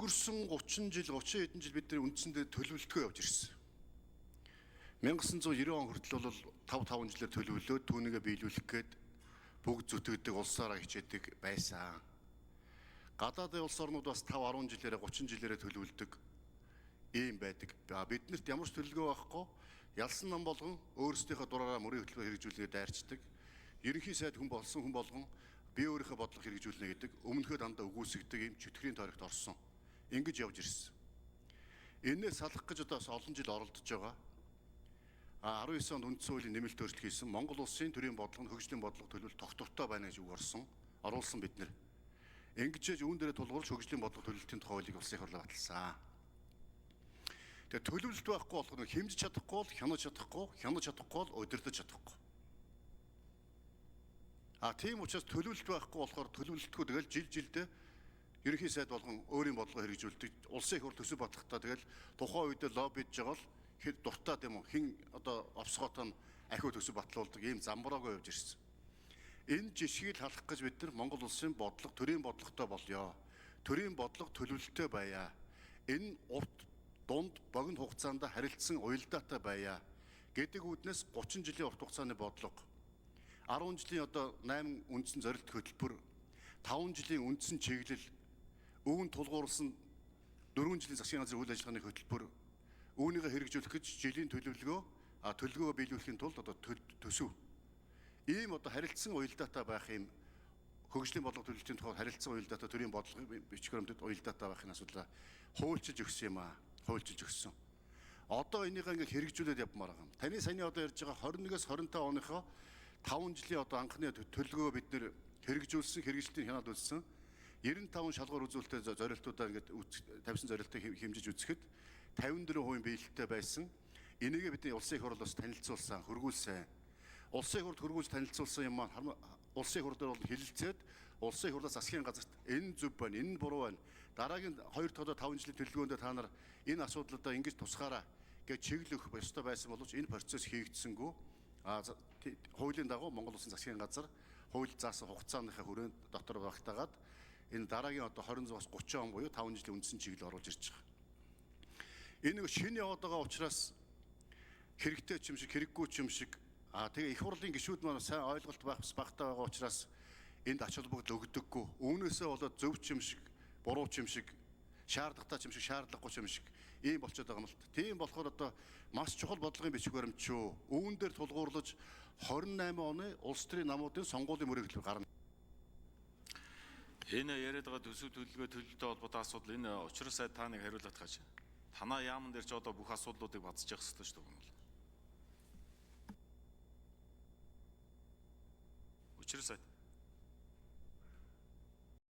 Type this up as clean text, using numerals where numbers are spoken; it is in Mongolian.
өнгөрсөн 30 жил 30 хэдэн жил бидний үндсэндээ төлөвлөлтгөө явж ирсэн. 1990 он хүртэл бол 5 жилээр төлөвлөөд түүнийгээ биелүүлэх гээд бүгд зүтгэдэг улсаараа хичээдэг байсан. Гадаадын улс орнууд бас 5-10 жилээрээ 30 жилээрээ төлөвлөдөг ийм байдаг. Биднэрт ямар ч төлөвлөгөө байхгүй, ялсан нам болгон өөрсдийнхөө дураараа мөрийн хөтөлбөр хэрэгжүүлэхэд дайрчдаг. Ерөнхий сайд хүн болгон би өөрийнхөө бодлого хэрэгжүүлнэ гэдэг өмнөхөө дандаа үгүйсгдэг ийм чөтгөрийн тойрогт орсон. Ингэж явж ирсэн. Энээс салах гэж одоо олон жил оролдож байгаа. 19 онд үндсэн хуулийн нэмэлт өөрчлөлт хийсэн. Монгол улсын төрийн бодлого, хөгжлийн бодлого төлөвлөлт тогтвортой байна гэж үг оруулсан бид нэр. Ингэж үүн дээрээ тулгуурлаж хөгжлийн бодлого төлөвлөлтийн тухай хуулийг улсын их хурлаар баталсан. Тэгээ төлөвлөлт байхгүй болох нь хэмжиж чадахгүй бол хянаж чадахгүй бол удирдах чадахгүй. Тийм учраас төлөвлөлт байхгүй болохоор төлөвлөлтгүй тэгэл жилдээ ерөнхий сайд болгон өөрийн бодлого хэрэгжүүлдэг. Улсын их хурл төсөв батлахтаа тэгэл тухайн үед лоббидж байгаа л хэд дуртай юм уу хин одоо овсгоотоо ахиу төсөв батлуулдаг ийм замбрааг явж ирсэн. Энэ жишгийг халах гэж бид нар Монгол улсын бодлого, төрийн бодлоготой болёо. Төрийн бодлого төлөвлөлттэй байя. Энэ урт дунд богино хугацаанд харилцсан уялдаатай байя гэдэг үүднээс 30 жилийн урт хугацааны бодлого, 10 жилийн одоо 8 үндсэн зорилт хөтөлбөр, 5 жилийн үндсэн чиглэл, өвөн тулгуурласан 4 жилийн засгийн газрын үйл ажиллагааны хөтөлбөр, үүнийг хэрэгжүүлэх гэж жилийн төлөвлөгөөгөө биелүүлэхийн тулд одоо төсөв. Ийм одоо харилцсан уялдаатай байх юм хөгжлийн бодлого төлөвлөлтийн тухай харилцсан уялдаатай төрийн бодлого бичгэрэмтэд уялдаатай байхын асуудал хуульчилж өгсөн юм аа. Хуульчилж өгсөн. Одоо энийг ингээ хэрэгжүүлээд явмаар байгаа юм. Таны саяны одоо ярьж байгаа 21-с 25 оныхоо 5 жилийн одоо анхны төлөвлөгөө бид нэр хэрэгжүүлсэн, хэрэгжилтийн хяналт үзсэн. 95 шалгуур үзүүлэлттэй зорилтуудаа ингээд тавьсан зорилтыг хэмжиж үзэхэд 54% биелэлтэй байсан. Энийгээ бидний улсын их хурлаас танилцуулсан, хөргүүлсэн. Улсын их хурлд хөргүүлж танилцуулсан юм маань улсын их хурлаар бол хэлэлцээд улсын их хурлаас засгийн газарт энэ зөв байна, энэ буруу байна. Дараагийн 2-5 жилийн төлөвлөгөөндөө та нар энэ асуудлуудаа ингэж тусгаараа гэж чиглэх ёстой байсан боловч энэ процесс хийгдсэнгүй. Хуулийн дагуу Монгол Улсын засгийн газар хууль заасан хугацааныхаа хүрээнд дотор багтаагаад энэ дараагийн одоо 26-аас 30 он буюу 5 жилийн үндсэн чиглэл оруулж ирж байгаа. Энэ нэг шинэ яваад байгаа учраас хэрэгтэй ч юм шиг, хэрэггүй ч юм шиг тэгээ их хурлын гишүүд маань сайн ойлголт багтаа байгаа учраас энд ач холбогдол өгдөггүй. Үүнээсээ болоод зөв ч юм шиг, буруу ч юм шиг, шаардлагатай ч юм шиг, шаардлагагүй ч юм шиг ийм болчиход байгаа юм л. Тийм болохоор одоо маш чухал бодлогын бичиг баримт шүү. Үүн дээр тулгуурлаж 28 оны улс төрийн намуудын сонгуулийн мөрийг гарна. Энэ яриад байгаа төсөв төлөвлөгөө төлөвлөлтөй холбоотой асуудал энэ учраас та нэг хариулах гэж. Танаа яамн дээр ч одоо бүх асуудлуудыг бацж явах хэрэгтэй шүү дээ. Учир сайд